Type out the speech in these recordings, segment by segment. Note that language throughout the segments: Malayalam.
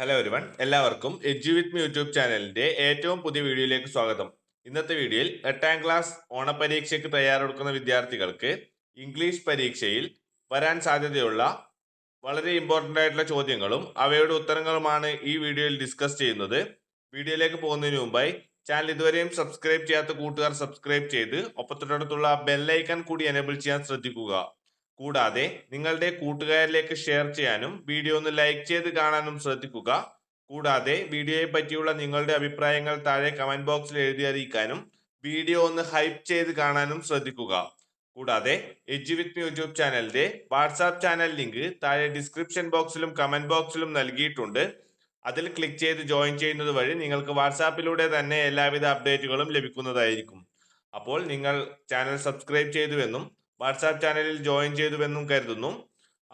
ഹലോ എവരിവൺ, എല്ലാവർക്കും എഡ്യു വിത്ത് മീ യൂട്യൂബ് ചാനലിന്റെ ഏറ്റവും പുതിയ വീഡിയോയിലേക്ക് സ്വാഗതം. ഇന്നത്തെ വീഡിയോയിൽ 8ാം ക്ലാസ് ഓണപരീക്ഷയ്ക്ക് തയ്യാറെടുക്കുന്ന വിദ്യാർത്ഥികൾക്ക് ഇംഗ്ലീഷ് പരീക്ഷയിൽ വരാൻ സാധ്യതയുള്ള വളരെ ഇമ്പോർട്ടൻ്റ് ആയിട്ടുള്ള ചോദ്യങ്ങളും അവയുടെ ഉത്തരങ്ങളുമാണ് ഈ വീഡിയോയിൽ ഡിസ്കസ് ചെയ്യുന്നത്. വീഡിയോയിലേക്ക് പോകുന്നതിന് മുമ്പായി ചാനൽ ഇതുവരെയും സബ്സ്ക്രൈബ് ചെയ്യാത്ത കൂട്ടുകാർ സബ്സ്ക്രൈബ് ചെയ്ത് ഒപ്പത്തൊട്ടടുത്തുള്ള ബെല്ലൈക്കൺ കൂടി എനേബിൾ ചെയ്യാൻ ശ്രദ്ധിക്കുക. കൂടാതെ നിങ്ങളുടെ കൂട്ടുകാരിലേക്ക് ഷെയർ ചെയ്യാനും വീഡിയോ ഒന്ന് ലൈക്ക് ചെയ്ത് കാണാനും ശ്രദ്ധിക്കുക. കൂടാതെ വീഡിയോയെ പറ്റിയുള്ള നിങ്ങളുടെ അഭിപ്രായങ്ങൾ താഴെ കമന്റ് ബോക്സിൽ എഴുതി അറിയിക്കാനും വീഡിയോ ഒന്ന് ഹൈപ്പ് ചെയ്ത് കാണാനും ശ്രദ്ധിക്കുക. കൂടാതെ എഡ്യു വിത്ത് മീ യൂട്യൂബ് ചാനലിന്റെ വാട്സാപ്പ് ചാനൽ ലിങ്ക് താഴെ ഡിസ്ക്രിപ്ഷൻ ബോക്സിലും കമന്റ് ബോക്സിലും നൽകിയിട്ടുണ്ട്. അതിൽ ക്ലിക്ക് ചെയ്ത് ജോയിൻ ചെയ്യുന്നത് വഴി നിങ്ങൾക്ക് വാട്സാപ്പിലൂടെ തന്നെ എല്ലാവിധ അപ്ഡേറ്റുകളും ലഭിക്കുന്നതായിരിക്കും. അപ്പോൾ നിങ്ങൾ ചാനൽ സബ്സ്ക്രൈബ് ചെയ്തുവെന്നും വാട്സാപ്പ് ചാനലിൽ ജോയിൻ ചെയ്തുവെന്നും കരുതുന്നു.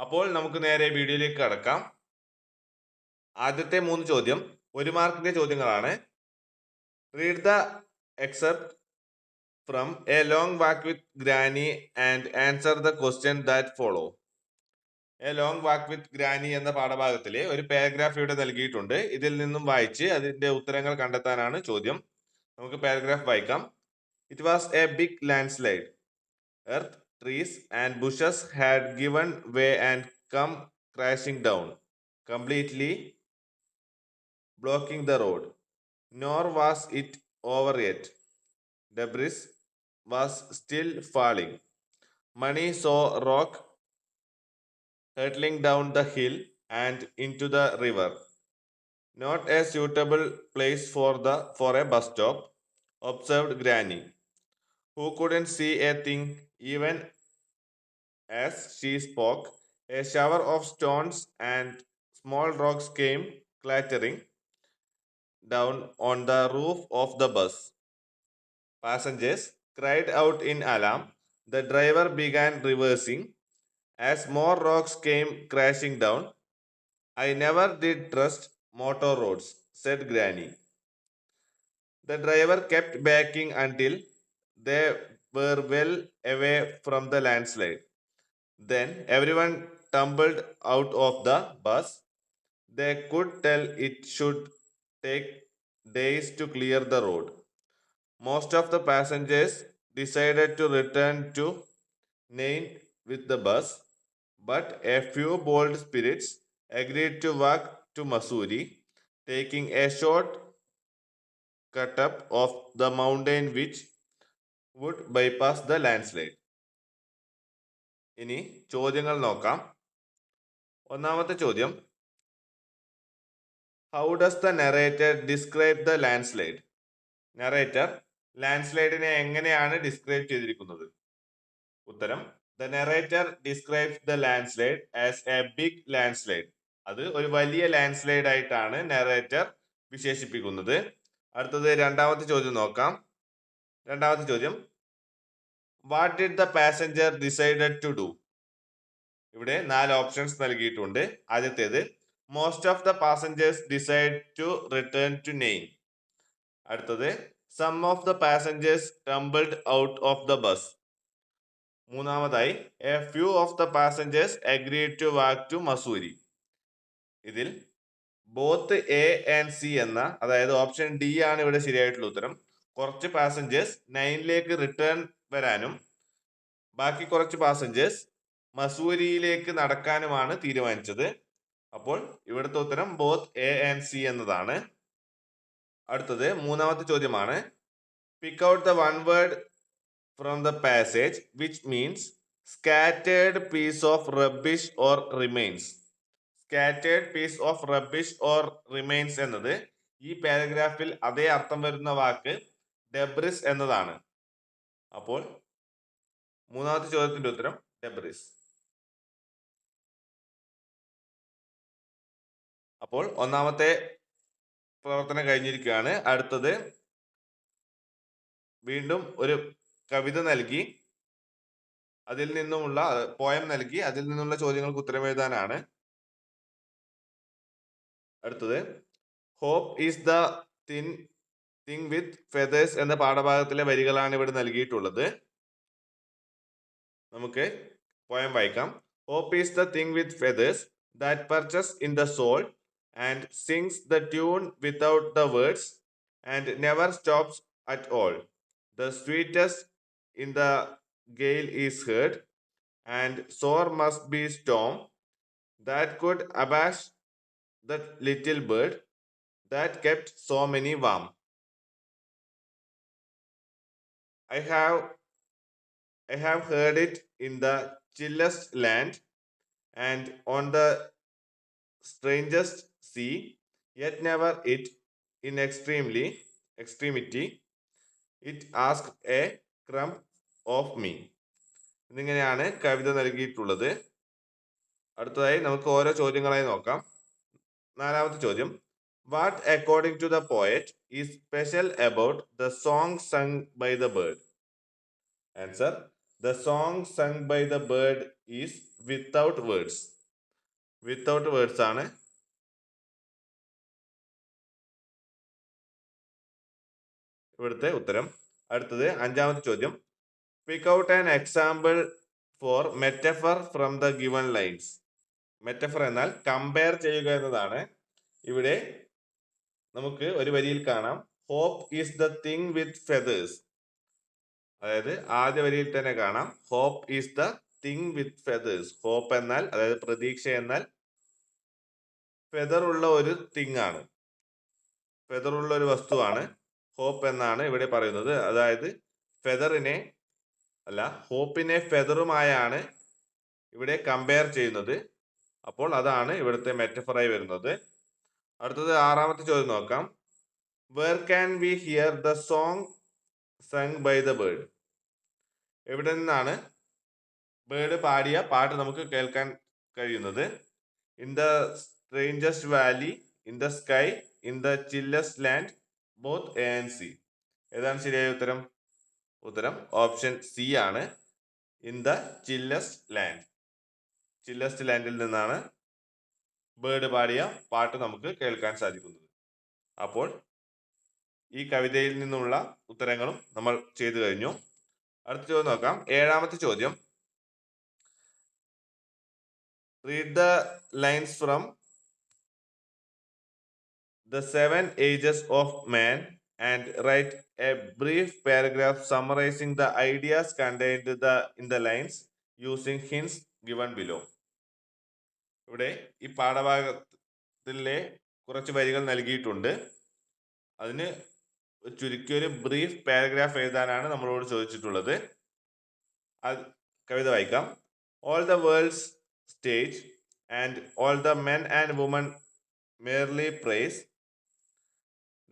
അപ്പോൾ നമുക്ക് നേരെ വീഡിയോയിലേക്ക് കടക്കാം. ആദ്യത്തെ 3 ചോദ്യം 1 മാർക്കിന്റെ ചോദ്യങ്ങളാണ്. Read the except from A long walk with granny and answer the question that follow. A long walk with granny എന്ന പാഠഭാഗത്തിലെ ഒരു പാരഗ്രാഫ് ഇവിടെ നൽകിയിട്ടുണ്ട്. ഇതിൽ നിന്നും വായിച്ച് അതിന്റെ ഉത്തരങ്ങൾ കണ്ടെത്താനാണ് ചോദ്യം. നമുക്ക് പാരഗ്രാഫ് വായിക്കാം. It was a big landslide. Earth, trees, and bushes had given way and come crashing down, completely blocking the road. Nor was it over yet. Debris was still falling. Money saw rock hurtling down the hill and into the river. Not a suitable place for a bus stop, observed Granny, who couldn't see a thing even as she spoke. A shower of stones and small rocks came clattering down on the roof of the bus. Passengers cried out in alarm. The driver began reversing as more rocks came crashing down. I never did trust motor roads, said Granny. The driver kept backing until they were well away from the landslide. Then everyone tumbled out of the bus. They could tell it should take days to clear the road. Most of the passengers decided to return to Nain with the bus, but a few bold spirits agreed to walk to Mussoorie, taking a short cut up of the mountain which would bypass the landslide. ഇനി ചോദ്യങ്ങൾ നോക്കാം. ഒന്നാമത്തെ ചോദ്യം, how does the narrator describe the landslide? Narrator ലാൻഡ്സ്ലൈഡിനെ എങ്ങനെയാണ് ഡിസ്ക്രൈബ് ചെയ്തിരിക്കുന്നത്? ഉത്തരം, the narrator describes the landslide as a big landslide. അത് ഒരു വലിയ ലാൻഡ്സ്ലൈഡ് ആയിട്ടാണ് നറേറ്റർ വിശേഷിപ്പിക്കുന്നത്. അടുത്തത് രണ്ടാമത്തെ ചോദ്യം നോക്കാം. രണ്ടാമത്തെ ചോദ്യം, what did the passenger decided to do? ഇവിടെ 4 ഓപ്ഷൻസ് നൽകിയിട്ടുണ്ട്. ആദ്യത്തേത്, most of the passengers decide to return to Nain. അടുത്തത്, some of the passengers tumbled out of the bus. മൂന്നാമതായി, a few of the passengers agreed to walk to Mussoorie. ഇതിൽ ബോത്ത് എ ആൻഡ് സി എന്ന, അതായത് ഓപ്ഷൻ ഡി ആണ് ഇവിടെ ശരിയായിട്ടുള്ള ഉത്തരം. കുറച്ച് പാസഞ്ചേഴ്സ് നൈനിലേക്ക് റിട്ടേൺ വരാനും ബാക്കി കുറച്ച് പാസഞ്ചേഴ്സ് മസൂരിയിലേക്ക് നടക്കാനുമാണ് തീരുമാനിച്ചത്. അപ്പോൾ ഇവിടുത്തെ ഉത്തരം ബോത്ത് എ ആൻഡ് സി എന്നതാണ്. അടുത്തത് മൂന്നാമത്തെ ചോദ്യമാണ്. Pick out the one word from the passage which means scattered piece of rubbish or remains. Scattered piece of rubbish or remains എന്നത് ഈ പാരഗ്രാഫിൽ അതേ അർത്ഥം വരുന്ന വാക്ക് ഡെബ്രിസ് എന്നതാണ്. അപ്പോൾ മൂന്നാമത്തെ ചോദ്യത്തിന്റെ ഉത്തരം ഡെബ്രിസ്. അപ്പോൾ ഒന്നാമത്തെ പ്രവർത്തനം കഴിഞ്ഞിരിക്കുകയാണ്. അടുത്തത് വീണ്ടും ഒരു കവിത നൽകി അതിൽ നിന്നുമുള്ള പോയം നൽകി അതിൽ നിന്നുള്ള ചോദ്യങ്ങൾക്ക് ഉത്തരം എഴുതാനാണ്. അടുത്തത്, hope is the thing with feathers എന്ന പാഠഭാഗത്തിലെ വരികളാണ് ഇവിടെ നൽകിയിട്ടുള്ളത്. നമുക്ക് പോയം വായിക്കാം. Hope is the thing with feathers that perches in the soul, and sings the tune without the words and never stops at all. The sweetest in the gale is heard, and sore must be storm that could abash that little bird that kept so many warm. I have I have heard it in the chillest land and on the strangest sea, yet never it in extremity it asked a crumb of me. എന്നിങ്ങനെയാണ് കവിത നൽകിയിട്ടുള്ളത്. അടുത്തതായി നമുക്ക് ഓരോ ചോദ്യങ്ങളായി നോക്കാം. നാലാമത്തെ ചോദ്യം, what according to the poet is special about the song sung by the bird? Answer, the song sung by the bird is without words. Without words ആണ് ഇവിടുത്തെ ഉത്തരം. അടുത്തത് അഞ്ചാമത്തെ ചോദ്യം, pick out an example for metaphor from the given lines. Metaphor എന്നാൽ കമ്പയർ ചെയ്യുക എന്നതാണ്. ഇവിടെ നമുക്ക് ഒരു വരിയിൽ കാണാം, hope is the thing with feathers. അതായത് ആദ്യ വരിയിൽ തന്നെ കാണാം, hope is the thing with feathers. Hope എന്നാൽ, അതായത് പ്രതീക്ഷ എന്നാൽ ഫെദർ ഉള്ള ഒരു തിങ് ആണ്, ഫെദർ ഉള്ള ഒരു വസ്തുവാണ് ഹോപ്പ് എന്നാണ് ഇവിടെ പറയുന്നത്. അതായത് ഫെദറിനെ അല്ല, ഹോപ്പിനെ ഫെദറുമായാണ് ഇവിടെ കമ്പയർ ചെയ്യുന്നത്. അപ്പോൾ അതാണ് ഇവിടുത്തെ മെറ്റഫറായി വരുന്നത്. അടുത്തത് ആറാമത്തെ ചോദ്യം നോക്കാം, where can we hear the song sung by the bird? എവിടെ നിന്നാണ് ബേർഡ് പാടിയ പാട്ട് നമുക്ക് കേൾക്കാൻ കഴിയുന്നത്? In the strangest valley, in the sky, in the chillest land, both A and C. ഏതാണ് ശരിയായ ഉത്തരം? ഉത്തരം ഓപ്ഷൻ സി ആണ്, in the chillest land. Chillest ലാൻഡിൽ നിന്നാണ് ബേർഡ് പാടിയ പാട്ട് നമുക്ക് കേൾക്കാൻ സാധിക്കുന്നത്. അപ്പോൾ ഈ കവിതയിൽ നിന്നുള്ള ഉത്തരങ്ങളും നമ്മൾ ചെയ്തു കഴിഞ്ഞു. അടുത്ത ചോദ്യം നോക്കാം, ഏഴാമത്തെ ചോദ്യം, read the lines from the 7 ages of man and write a brief paragraph summarizing the ideas contained in the lines using hints given below. ഇവിടെ ഈ പാഠഭാഗത്തിലെ കുറച്ച് വരികൾ നൽകിയിട്ടുണ്ട്. അതിന് ചുരുക്കിയൊരു ബ്രീഫ് പാരഗ്രാഫ് എഴുതാനാണ് നമ്മളോട് ചോദിച്ചിട്ടുള്ളത്. കവിത വായിക്കാം. All the world's stage and all the men and women merely praise.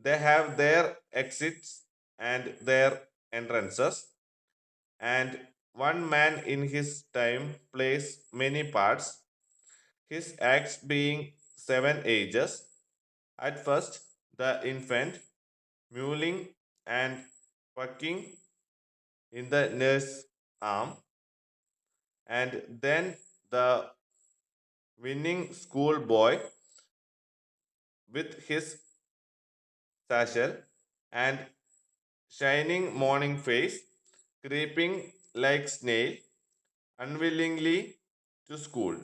They have their exits and their entrances, and one man in his time plays many parts, his acts being 7 ages. At first, the infant, mewling and pucking in the nurse's arm, and then the winning schoolboy with his satchel and shining morning face, creeping like snail unwillingly to school,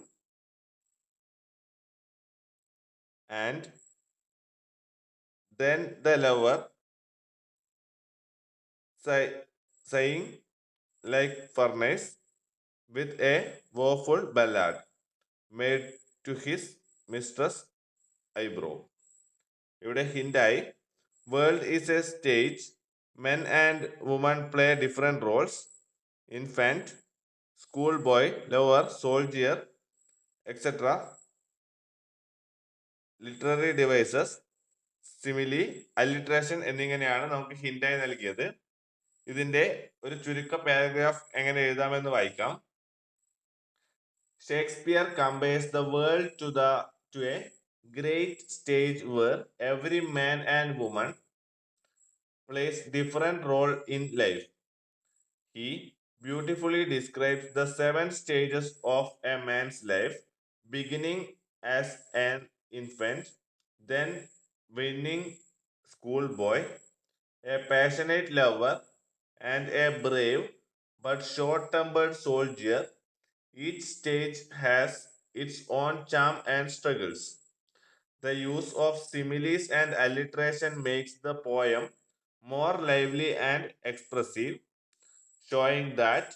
and then the lover sighing like furnace with a woeful ballad made to his mistress eyebrow. ഇവിടെ ഹിന്റായി, world is a stage, men and women play different roles, infant, school boy, lover, soldier, etcetera, literary devices, simile, alliteration എന്നിങ്ങനെയാണ് നമുക്ക് ഹിന്റായി നൽകിയത്. ഇതിന്റെ ഒരു ചുരുക്ക പാരഗ്രാഫ് എങ്ങനെ എഴുതാമെന്ന് വായിക്കാം. Shakespeare compares the world to a great stage where every man and woman plays different role in life. He beautifully describes the 7 stages of a man's life, beginning as an infant, then winning schoolboy, a passionate lover, and a brave but short-tempered soldier. Each stage has its own charm and struggles. The use of similes and alliteration makes the poem more lively and expressive, showing that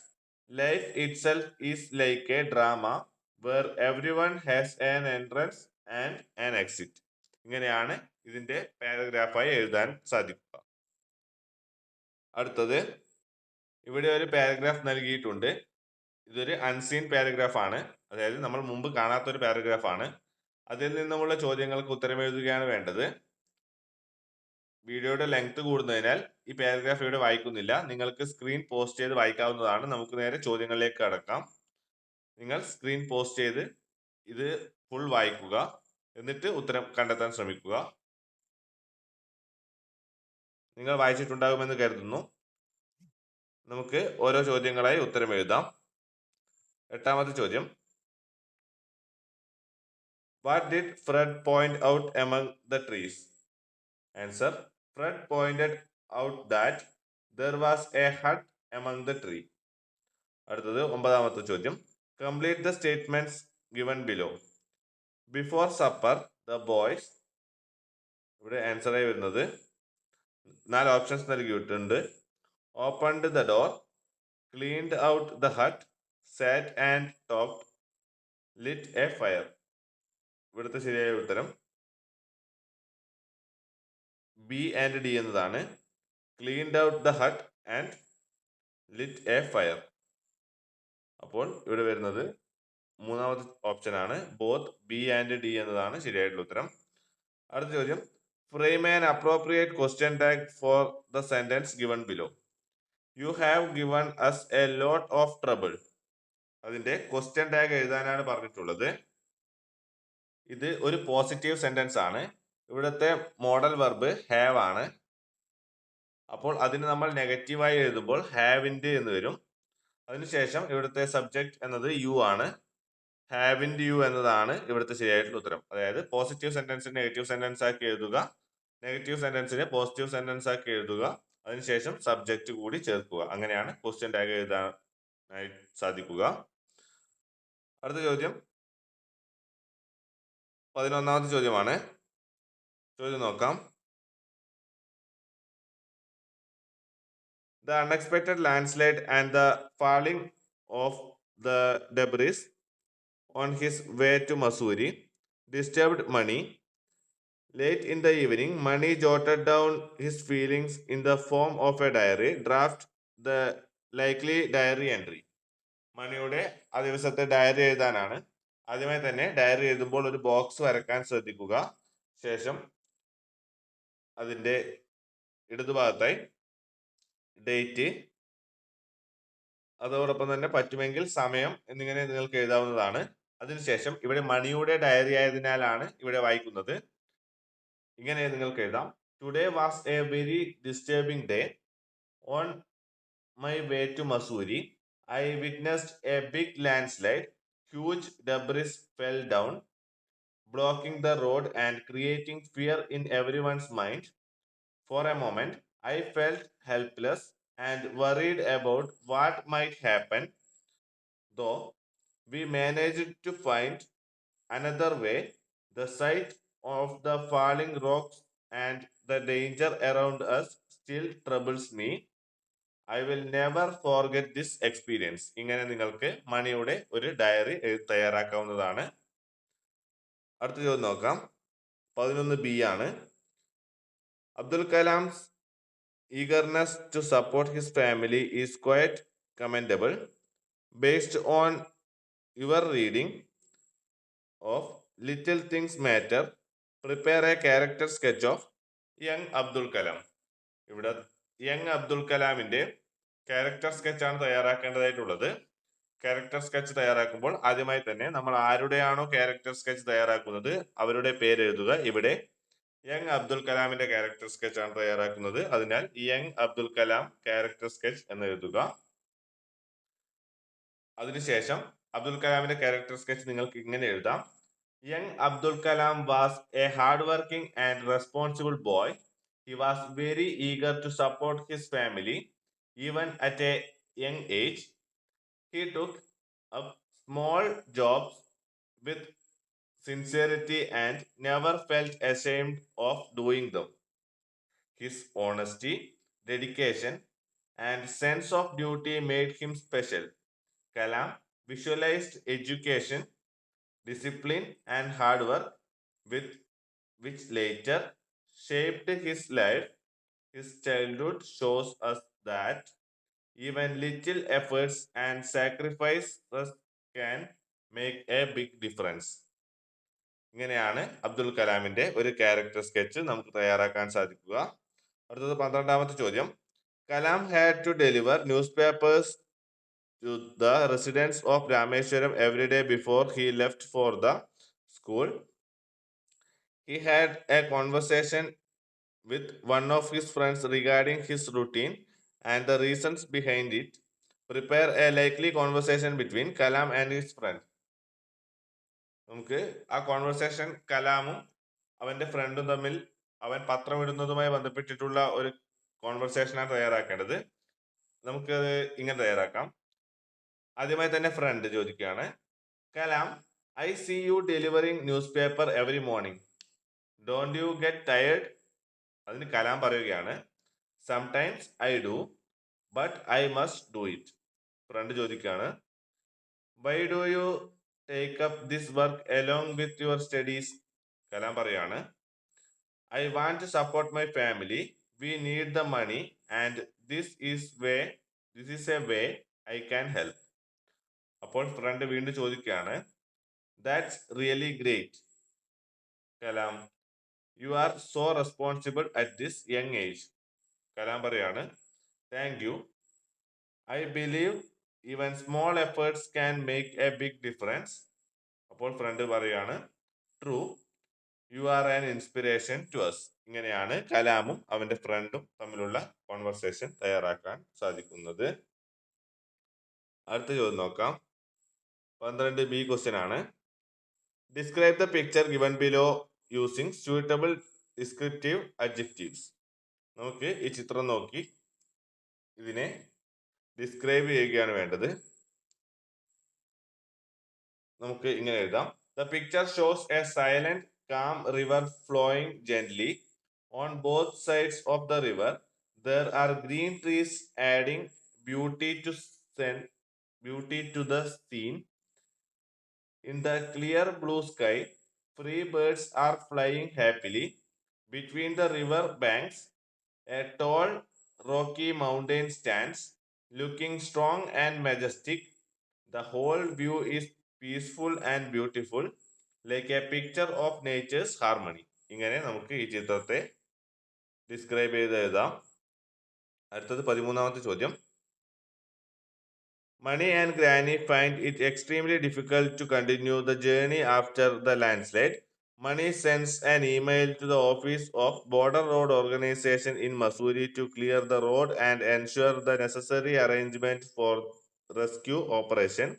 life itself is like a drama where everyone has an entrance and an exit. ഇങ്ങനെയാണ് ഇതിന്റെ പാരഗ്രാഫായി എഴുതാൻ സാധിക്കുക. അടുത്തത് ഇവിടെ ഒരു പാരഗ്രാഫ് നൽകിയിട്ടുണ്ട്. ഇതൊരു അൺസീൻ പാരഗ്രാഫ് ആണ്, അതായത് നമ്മൾ മുമ്പ് കാണാത്ത ഒരു പാരഗ്രാഫ് ആണ്. അതിൽ നിന്നുമുള്ള ചോദ്യങ്ങൾക്ക് ഉത്തരം എഴുതുകയാണ് വേണ്ടത്. വീഡിയോയുടെ ലെങ്ത് കൂടുന്നതിനാൽ ഈ പാരഗ്രാഫ് ഇവിടെ വായിക്കുന്നില്ല. നിങ്ങൾക്ക് സ്ക്രീൻ പോസ്റ്റ് ചെയ്ത് വായിക്കാവുന്നതാണ്. നമുക്ക് നേരെ ചോദ്യങ്ങളിലേക്ക് കടക്കാം. നിങ്ങൾ സ്ക്രീൻ പോസ്റ്റ് ചെയ്ത് ഇത് ഫുൾ വായിക്കുക, എന്നിട്ട് ഉത്തരം കണ്ടെത്താൻ ശ്രമിക്കുക. നിങ്ങൾ വായിച്ചിട്ടുണ്ടാകുമെന്ന് കരുതുന്നു. നമുക്ക് ഓരോ ചോദ്യങ്ങളായി ഉത്തരം എഴുതാം. എട്ടാമത്തെ ചോദ്യം, what did Fred point out among the trees? Answer, Fred pointed out that there was a hut among the tree. അടുത്തത് ഒമ്പതാമത്തെ ചോദ്യം, complete the statements given below. Before supper the boys, ഇവിടെ ആൻസർ ആയി വരുന്നത് 4 ഓപ്ഷൻസ് നൽകിയിട്ടുണ്ട്. Opened the door, cleaned out the hut, sat and talked, lit a fire. ഇവിടുത്തെ ശരിയായ ഉത്തരം ബി ആൻഡ് ഡി എന്നതാണ്. Cleaned out the hut and lit a fire. അപ്പോൾ ഇവിടെ വരുന്നത് മൂന്നാമത്തെ ഓപ്ഷൻ ആണ്. ബോത്ത് ബി ആൻഡ് ഡി എന്നതാണ് ശരിയായിട്ടുള്ള ഉത്തരം. അടുത്ത ചോദ്യം, frame an appropriate question tag for the sentence given below. You have given us a lot of trouble. അതിന്റെ ക്വസ്റ്റ്യൻ ടാഗ് എഴുതാനാണ് പറഞ്ഞിട്ടുള്ളത്. ഇത് ഒരു പോസിറ്റീവ് സെന്റൻസ് ആണ്. ഇവിടുത്തെ മോഡൽ വെർബ് ഹാവ് ആണ്. അപ്പോൾ അതിന് നമ്മൾ നെഗറ്റീവായി എഴുതുമ്പോൾ ഹാവിൻഡ് എന്ന് വരും. അതിനുശേഷം ഇവിടുത്തെ സബ്ജക്ട് എന്നത് യു ആണ്. ഹാവിൻഡ് യു എന്നതാണ് ഇവിടുത്തെ ശരിയായിട്ടുള്ള ഉത്തരം. അതായത് പോസിറ്റീവ് സെന്റൻസിനെ നെഗറ്റീവ് സെന്റൻസ് ആക്കി എഴുതുക, നെഗറ്റീവ് സെന്റൻസിനെ പോസിറ്റീവ് സെന്റൻസ് ആക്കി എഴുതുക, അതിനുശേഷം സബ്ജക്റ്റ് കൂടി ചേർക്കുക. അങ്ങനെയാണ് ക്വസ്റ്റ്യൻ ടാഗ് എഴുതാനായി സാധിക്കുക. അടുത്ത ചോദ്യം 11ാമത്തെ ചോദ്യമാണ്. ചോദ്യം നോക്കാം. The unexpected landslide and the falling of the debris on his way to Missouri disturbed Mani. Late in the evening, Mani jotted down his feelings in the form of a diary. Draft the likely diary entry. മണിയുടെ ആ ദിവസത്തെ ഡയറി എഴുതാനാണ്. ആദ്യമായി തന്നെ ഡയറി എഴുതുമ്പോൾ ഒരു ബോക്സ് വരക്കാൻ ശ്രദ്ധിക്കുക. ശേഷം അതിന്റെ ഇടതുഭാഗത്തായി ഡേറ്റ്, അതോടൊപ്പം തന്നെ പറ്റുമെങ്കിൽ സമയം എന്നിങ്ങനെ നിങ്ങൾക്ക് എഴുതാവുന്നതാണ്. അതിനുശേഷം ഇവിടെ മണിയുടെ ഡയറി ആയതിനാലാണ് ഇവിടെ വായിക്കുന്നത്. ഇങ്ങനെ നിങ്ങൾക്ക് എഴുതാം. Today was a very disturbing day. On my way to Mussoorie I witnessed a big landslide. Huge debris fell down, blocking the road and creating fear in everyone's mind. For a moment, I felt helpless and worried about what might happen. Though we managed to find another way, the sight of the falling rocks and the danger around us still troubles me. I will never forget this experience. ഇങ്ങനെ നിങ്ങൾക്ക് മണിയുടെ ഒരു ഡയറി തയ്യാറാക്കാവുന്നതാണ്. അടുത്ത ചോദ്യം നോക്കാം. 11B ആണ്. Abdul Kalam's eagerness to support his family is quite commendable. Based on your reading of Little Things Matter, prepare a character sketch of young Abdul Kalam. ഇവിടെ യങ് അബ്ദുൽ കലാമിന്റെ ക്യാരക്ടർ സ്കെച്ച് ആണ് തയ്യാറാക്കേണ്ടതായിട്ടുള്ളത്. ക്യാരക്ടർ സ്കെച്ച് തയ്യാറാക്കുമ്പോൾ ആദ്യമായി തന്നെ നമ്മൾ ആരുടെയാണോ ക്യാരക്ടർ സ്കെച്ച് തയ്യാറാക്കുന്നത് അവരുടെ പേര് എഴുതുക. ഇവിടെ യങ് അബ്ദുൽ കലാമിന്റെ ക്യാരക്ടർ സ്കെച്ച് ആണ് തയ്യാറാക്കുന്നത്. അതിനാൽ young Abdul Kalam character sketch എന്ന് എഴുതുക. അതിനുശേഷം അബ്ദുൽ കലാമിന്റെ ക്യാരക്ടർ സ്കെച്ച് നിങ്ങൾക്ക് ഇങ്ങനെ എഴുതാം. Young Abdul Kalam was A hard working and responsible boy. He was very eager to support his family even at a young age. He took up small jobs with sincerity, and never felt ashamed of doing them. His honesty, dedication, and sense of duty made him special. Kalam visualized education, discipline, and hard work, with which later shaped his life. His childhood shows us that even little efforts and sacrifices can make a big difference. ഇങ്ങനെയാണ് അബ്ദുൽ കലാമിന്റെ ഒരു ക്യാരക്ടർ സ്കെച്ച് നമുക്ക് തയ്യാറാക്കാൻ സാധിക്കുക. അടുത്തത് 12ാമത്തെ ചോദ്യം. Kalam had to deliver newspapers to the residents of Rameshwaram every day before he left for the school. He had a conversation with one of his friends regarding his routine and the reasons behind it. Prepare a likely conversation between Kalam and his friend. നമുക്ക് ആ കോൺവെർസേഷൻ കലാമും അവന്റെ ഫ്രണ്ടും തമ്മിൽ അവൻ പത്രം ഇടുന്നതുമായി ബന്ധപ്പെട്ടിട്ടുള്ള ഒരു കോൺവെർസേഷനാണ് തയ്യാറാക്കേണ്ടത്. നമുക്കത് ഇങ്ങനെ തയ്യാറാക്കാം. ആദ്യമായി തന്നെ ഫ്രണ്ട് ചോദിക്കുകയാണ്, Kalam, I see you delivering newspaper every morning. Don't you get tired? അതിന് കലാം പറയുകയാണ്, sometimes I do, but I must do it. Friend ചോദിക്കുകയാണ്, why do you take up this work along with your studies? Kalam പറയാണ്, I want to support my family, we need the money and this is a way I can help. അപ്പോൾ ഫ്രണ്ട് വീണ്ടും ചോദിക്കുകയാണ്, that's really great Kalam, you are so responsible at this young age. Kalam പറയാണ്, thank you, I believe even small efforts can make a big difference. അപ്പോൾ ഫ്രണ്ട് പറയാണ്, true, you are an inspiration to us. ഇങ്ങനെയാണ് കലാമും അവന്റെ ഫ്രണ്ടും തമ്മിലുള്ള കോൺവെർസേഷൻ തയ്യാറാക്കാൻ സാധിക്കുന്നത്. അടുത്ത ചോദ്യം നോക്കാം. 12B ക്വസ്റ്റ്യൻ ആണ്. Describe the picture given below using suitable descriptive adjectives. നമുക്ക് ഈ ചിത്രം നോക്കി ഇതിനെ ഡിസ്ക്രൈബ് ചെയ്യുകയാണ് വേണ്ടത്. നമുക്ക് ഇങ്ങനെ എഴുതാം. The picture shows A silent calm river flowing gently. On both sides of the river there are green trees adding beauty to the scene. In the clear blue sky, free birds are flying happily. Between the river banks, a tall, rocky mountain stands, looking strong and majestic. The whole view is peaceful and beautiful, like a picture of nature's harmony. ഇങ്ങനെ നമുക്ക് ഈ ചിത്രത്തെ ഡിസ്ക്രൈബ് ചെയ്ത് എഴുതാം. അടുത്തത് 13ാമത്തെ ചോദ്യം. Mani and Granny find it extremely difficult to continue the journey after the landslide. Mani sends an email to the office of Border Road Organization in Mussoorie to clear the road and ensure the necessary arrangement for rescue operation.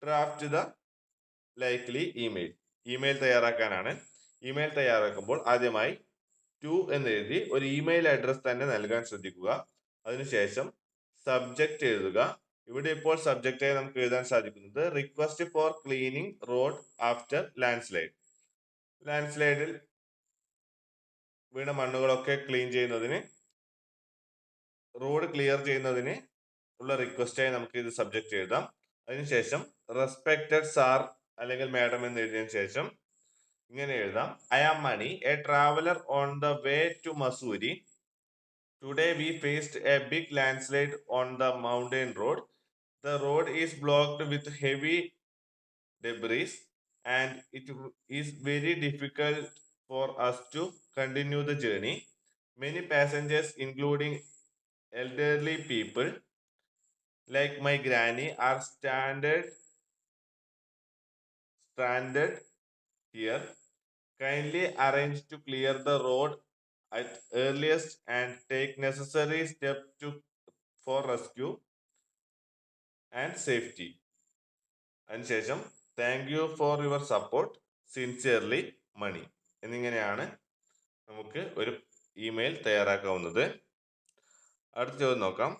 Draft the likely email. Email തയ്യാറാക്കാനാണ്. ഇമെയിൽ തയ്യാറാക്കുമ്പോൾ ആദ്യമായി ടു എന്ന് എഴുതി ഒരു ഇമെയിൽ അഡ്രസ് തന്നെ നൽകാൻ ശ്രദ്ധിക്കുക. അതിനുശേഷം സബ്ജക്റ്റ് എഴുതുക. ഇവിടെ ഇപ്പോൾ സബ്ജക്റ്റായി നമുക്ക് എഴുതാൻ സാധിക്കുന്നത് request for cleaning road after landslide. ലാൻഡ്സ്ലൈഡിൽ വീണ മണ്ണുകളൊക്കെ ക്ലീൻ ചെയ്യുന്നതിന്, റോഡ് ക്ലിയർ ചെയ്യുന്നതിന് ഉള്ള റിക്വസ്റ്റായി നമുക്ക് ഇത് സബ്ജക്റ്റ് എഴുതാം. അതിനുശേഷം റെസ്പെക്റ്റഡ് സാർ അല്ലെങ്കിൽ മാഡം എന്ന് എഴുതിയതിനു ശേഷം ഇങ്ങനെ എഴുതാം. I am Mani, a traveller on the way to Mussoorie. Today we faced a big landslide on the mountain road. The road is blocked with heavy debris and it is very difficult for us to continue the journey. Many passengers, including elderly people like my granny, are stranded here. Kindly arrange to clear the road at earliest and take necessary steps for rescue and safety. അതിനുശേഷം thank you for your support, sincerely Mani എന്നിങ്ങനെയാണ് നമുക്ക് ഒരു ഇമെയിൽ തയ്യാറാക്കാവുന്നത്. അടുത്ത ചോദ്യം നോക്കാം.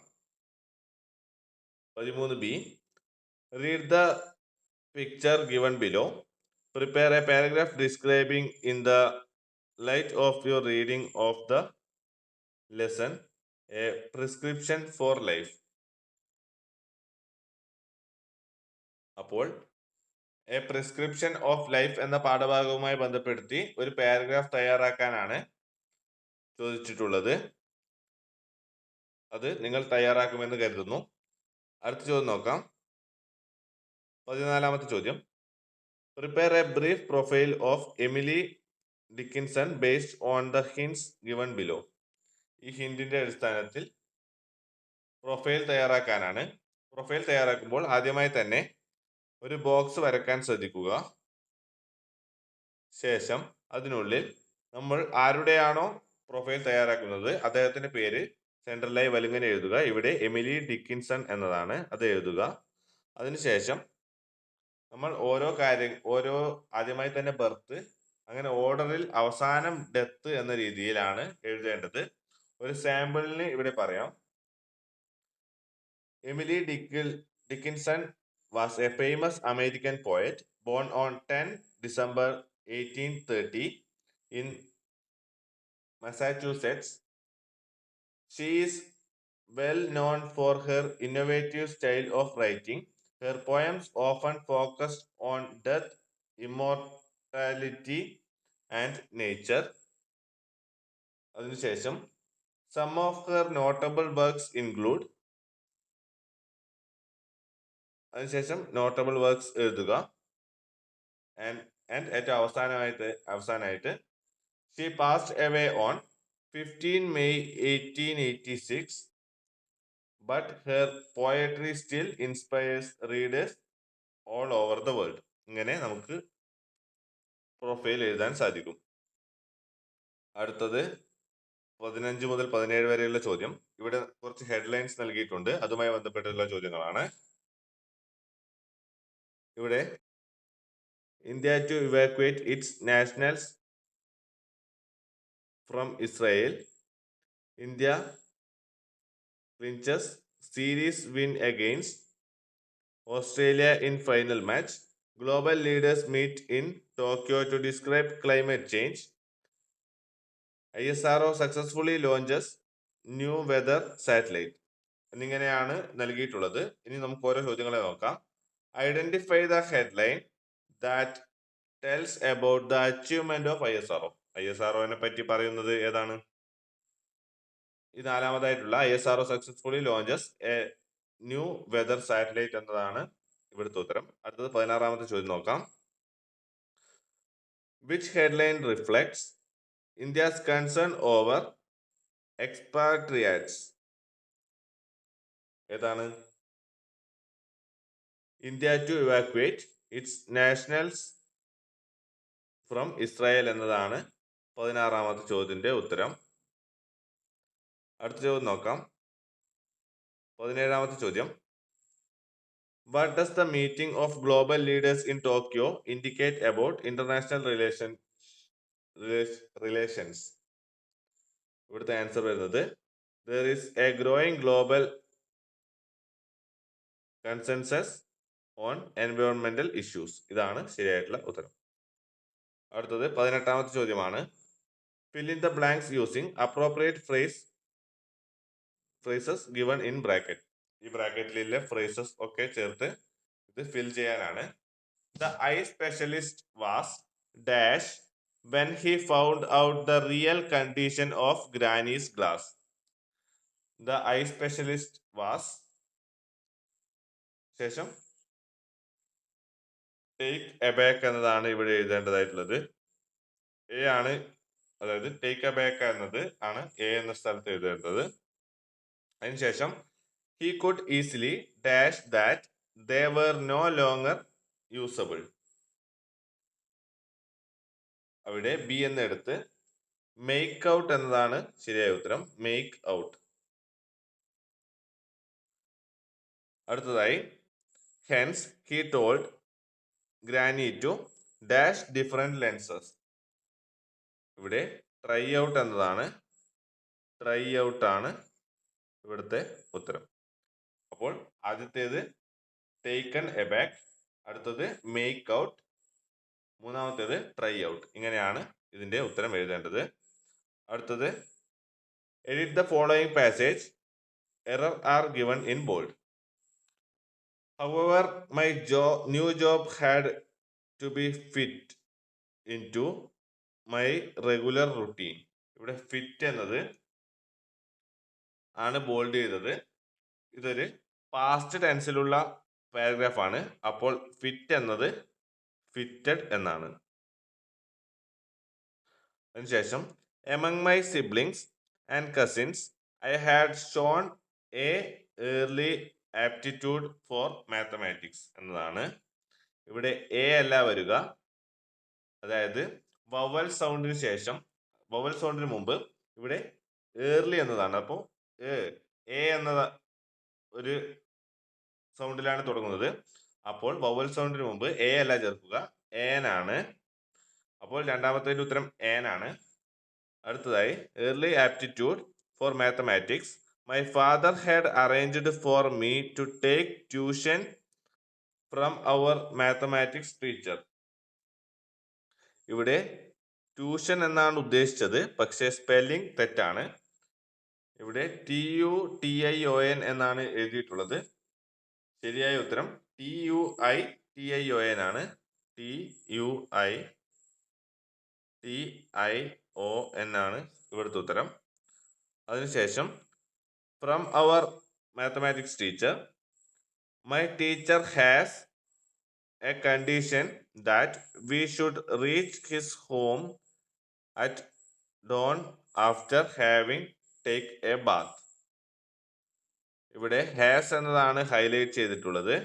13B. Read the picture given below. Prepare a paragraph describing in the light of your reading of the lesson a prescription for life. അപ്പോൾ എ പ്രിസ്ക്രിപ്ഷൻ ഓഫ് ലൈഫ് എന്ന പാഠഭാഗവുമായി ബന്ധപ്പെടുത്തി ഒരു പാരഗ്രാഫ് തയ്യാറാക്കാനാണ് ചോദിച്ചിട്ടുള്ളത്. അത് നിങ്ങൾ തയ്യാറാക്കുമെന്ന് കരുതുന്നു. അടുത്ത ചോദ്യം നോക്കാം. 14ാമത്തെ ചോദ്യം. Prepare a brief profile of Emily Dickinson based on the hints given below. ഈ ഹിന്റിന്റെ അടിസ്ഥാനത്തിൽ പ്രൊഫൈൽ തയ്യാറാക്കാനാണ്. പ്രൊഫൈൽ തയ്യാറാക്കുമ്പോൾ ആദ്യമായി തന്നെ ഒരു ബോക്സ് വരക്കാൻ ശ്രദ്ധിക്കുക. ശേഷം അതിനുള്ളിൽ നമ്മൾ ആരുടെയാണോ പ്രൊഫൈൽ തയ്യാറാക്കുന്നത് അദ്ദേഹത്തിന്റെ പേര് സെൻട്രലായി വലിങ്ങനെ എഴുതുക. ഇവിടെ എമിലി ഡിക്കിൻസൺ എന്നതാണ്, അത് എഴുതുക. അതിനുശേഷം നമ്മൾ ഓരോ ആദ്യമായി തന്നെ ബർത്ത്, അങ്ങനെ ഓർഡറിൽ അവസാനം ഡെത്ത് എന്ന രീതിയിലാണ് എഴുതേണ്ടത്. ഒരു സാമ്പിളിന് ഇവിടെ പറയാം. Emily Dickinson was a famous American poet born on 10 December 1830 in Massachusetts. She is well known for her innovative style of writing. Her poems often focused on death, immortality, and nature. അതിനുശേഷം some of her notable works include, അതിനുശേഷം നോട്ടബിൾ വർക്ക്സ് എഴുതുക. ആൻഡ് ഏറ്റവും അവസാനമായിട്ട് she passed away on 15 May 1886, but her poetry still inspires readers all over the world. ഇങ്ങനെ നമുക്ക് പ്രൊഫൈൽ എഴുതാൻ സാധിക്കും. അടുത്തത് 15 മുതൽ 17 വരെയുള്ള ചോദ്യം. ഇവിടെ കുറച്ച് ഹെഡ്ലൈൻസ് നൽകിയിട്ടുണ്ട്, അതുമായി ബന്ധപ്പെട്ടുള്ള ചോദ്യങ്ങളാണ്. ഇവിടെ India to evacuate its nationals from Israel. India clinches series win against Australia in final match. Global leaders meet in Tokyo to describe climate change. ISRO successfully launches new weather satellite. എന്നിങ്ങനെയാണ് നൽകിയിട്ടുള്ളത്. ഇനി നമുക്ക് ഓരോ ചോദ്യങ്ങളെ നോക്കാം. Identify the headline that tells about the achievement of ISRO. ISROനെ പറ്റി പറയുന്നത് ഏതാണ്? ഈ 4ാമതായിട്ടുള്ള ISRO successfully launches a new weather satellite എന്നതാണ് ഇവിടുത്തെ ഉത്തരം. അടുത്തത് 16ാമത്തെ ചോദ്യം നോക്കാം. Which headline reflects India's concern over expatriates? ഏതാണ്? India to evacuate its nationals from Israel എന്നതാണ് 16ാമത്തെ ചോദ്യത്തിന്റെ ഉത്തരം. അടുത്ത ചോദ്യം നോക്കാം. 17ാമത്തെ ചോദ്യം. What does the meeting of global leaders in Tokyo indicate about international relations? ഇവിടുത്തെ ആൻസർ വരുന്നത് there is a growing global consensus on environmental issues. ഇതാണ് ശരിയായിട്ടുള്ള ഉത്തരം. അടുത്തത് 18ാമത്തെ ചോദ്യമാണ്. Fill in the blanks using appropriate phrases given in bracket. ഈ ബ്രാക്കറ്റിലെ ഫ്രേസസ് ഒക്കെ ചേർത്ത് ഇത് ഫിൽ ചെയ്യാനാണ്. The eye specialist was dash when he found out the real condition of Granny's glass. The eye specialist was, ശേഷം ടേക്ക് എബാക്ക് എന്നതാണ് ഇവിടെ എഴുതേണ്ടതായിട്ടുള്ളത്. എ ആണ്, അതായത് ടേക്ക് എബാക്ക് എന്നത് ആണ് എ എന്ന സ്ഥലത്ത് എഴുതേണ്ടത്. അതിനുശേഷം he could easily dash that they were no longer usable. അവിടെ ബി എന്നെടുത്ത് മേക്ക് ഔട്ട് എന്നതാണ് ശരിയായ ഉത്തരം. Make out. അടുത്തതായി hence he told Granny to dash different lenses. ഇവിടെ ട്രൈ ഔട്ട് എന്നതാണ്, ട്രൈ ഔട്ട് ആണ് ഇവിടുത്തെ ഉത്തരം. അപ്പോൾ ആദ്യത്തേത് ടേക്കൺ എബാക്ക്, അടുത്തത് മേക്ക് ഔട്ട്, മൂന്നാമത്തേത് ട്രൈ ഔട്ട്. ഇങ്ങനെയാണ് ഇതിന്റെ ഉത്തരം എഴുതേണ്ടത്. അടുത്തത് edit the following passage. Error are given in bold. However, my new job had to be fit into my regular routine. ഇവിടെ ഫിറ്റ് എന്നത് ആണ് ബോൾഡ് ചെയ്തത്. ഇതൊരു പാസ്റ്റ് ടെൻസിലുള്ള പാരഗ്രാഫ് ആണ്. അപ്പോൾ ഫിറ്റ് എന്നത് ഫിറ്റഡ് എന്നാണ്. അതിനുശേഷം among my siblings and cousins I had shown a early aptitude for mathematics എന്നതാണ്. ഇവിടെ എ അല്ല വരിക, അതായത് വവൽ സൗണ്ടിന് ശേഷം, വവൽ സൗണ്ടിന് മുമ്പ് ഇവിടെ ഏർലി എന്നതാണ്. അപ്പോൾ എ എന്ന ഒരു സൗണ്ടിലാണ് തുടങ്ങുന്നത്. അപ്പോൾ വവൽ സൗണ്ടിന് മുമ്പ് എ അല്ല ചേർക്കുക, ഏൻ ആണ്. അപ്പോൾ രണ്ടാമത്തെ ഉത്തരം ഏൻ ആണ്. അടുത്തതായി early aptitude for mathematics. My father had arranged for me to take tuition from our mathematics teacher. ഇവിടെ ട്യൂഷൻ എന്നാണ് ഉദ്ദേശിച്ചത്, പക്ഷേ സ്പെല്ലിംഗ് തെറ്റാണ്. ഇവിടെ TUTION എന്നാണ് എഴുതിയിട്ടുള്ളത്. ശരിയായ ഉത്തരം TUITION ആണ്. TUITION ആണ് ഇവിടുത്തെ ഉത്തരം. അതിനുശേഷം from our mathematics teacher. My teacher has a condition that we should reach his home at dawn after having take a bath. ഇവിടെ ഹാസ് എന്നതാണ് ഹൈലൈറ്റ് ചെയ്തിട്ടുള്ളത്.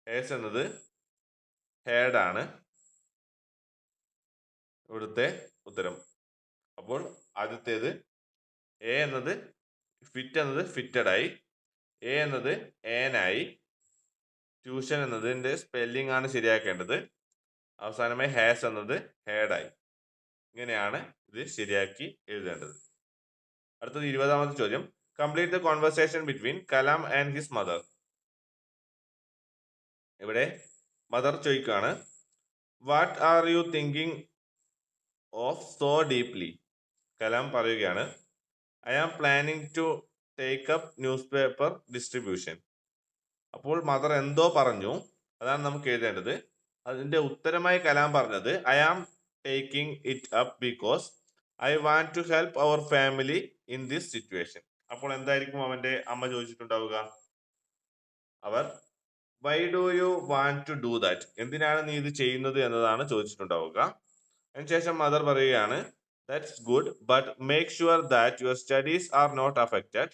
ഹാസ് എന്നത് ഹാഡ് ആണ് ഇവിടുത്തെ ഉത്തരം. അപ്പോൾ ആദ്യത്തേത് എ എന്നത് ഫിറ്റ് എന്നത് ഫിറ്റഡ് ആയി, എ എന്നത് ഏനായി, ട്യൂഷൻ എന്നതിന്റെ സ്പെല്ലിംഗ് ആണ് ശരിയാക്കേണ്ടത്, അവസാനമായി ഹാസ് എന്നത് ഹേഡായി. ഇങ്ങനെയാണ് ഇത് ശരിയാക്കി എഴുതേണ്ടത്. അടുത്തത് 20ാമത്തെ ചോദ്യം. Complete the conversation between Kalam and his mother. ഇവിടെ മദർ ചോദിക്കുകയാണ്, what are you thinking of so deeply. Kalam പറയുകയാണ്, I am planning to take up newspaper distribution. അപ്പോൾ മദർ എന്തോ പറഞ്ഞു, അതാണ് നമുക്ക് എഴുതേണ്ടത്. അതിന്റെ ഉത്തരമായി കലാം പറഞ്ഞത് I am taking it up because I want to help our family in this situation. അപ്പോൾ എന്തായിരിക്കും അവന്റെ അമ്മ ചോദിച്ചിട്ടുണ്ടാവുക? അവർ why do you want to do that, എന്തിനാണ് നീ ഇത് ചെയ്യുന്നത് എന്നതാണ് ചോദിച്ചിട്ടുണ്ടാവുക. അതിനുശേഷം മദർ പറയുകയാണ്, that's good but make sure that your studies are not affected.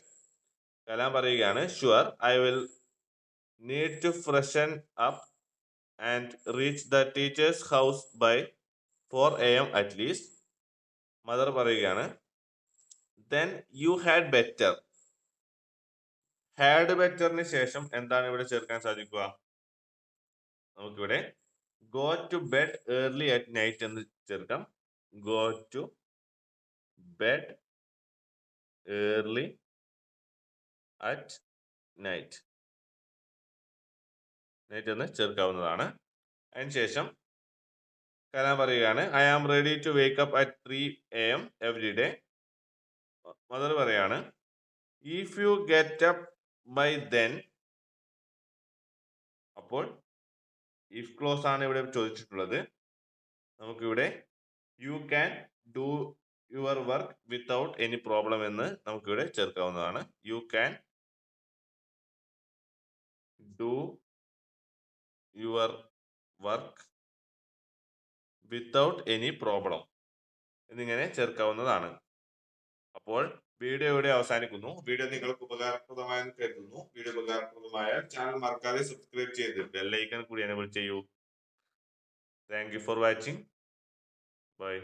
Kalam പറയുകയാണ്, sure I will need to freshen up and reach the teacher's house by 4 AM at least. Mother പറയുകയാണ്, then you had better. had betterന് ശേഷം എന്താണ് ഇവിടെ ചേർക്കാൻ സാധിക്കുക? നമുക്കിവിടെ go to bed early at night എന്ന് ചേർക്കാം. go to bed early at night എന്ന് ചേർക്കാവുന്നതാണ്. അതിനുശേഷം കലാം പറയുകയാണ്, I am ready to wake up at 3 AM every day. Mother പറയാണ്, if you get up by then. അപ്പോൾ ഇഫ് ക്ലോസ് ആണ് ഇവിടെ ചോദിച്ചിട്ടുള്ളത്. നമുക്കിവിടെ you can do your work without any problem എന്ന് നമുക്കിവിടെ ചേർക്കാവുന്നതാണ്. You can do your work without any problem എന്നിങ്ങനെ ചേർക്കാവുന്നതാണ്. അപ്പോൾ വീഡിയോ ഇവിടെ അവസാനിക്കുന്നു. വീഡിയോ നിങ്ങൾക്ക് ഉപകാരപ്രദമായെന്ന് കരുതുന്നു. വീഡിയോ ഉപകാരപ്രദമായാൽ ചാനൽ മറക്കാതെ സബ്സ്ക്രൈബ് ചെയ്ത് ബെൽ ഐക്കൺ കൂടി എനേബിൾ ചെയ്യൂ. Thank you for watching. By.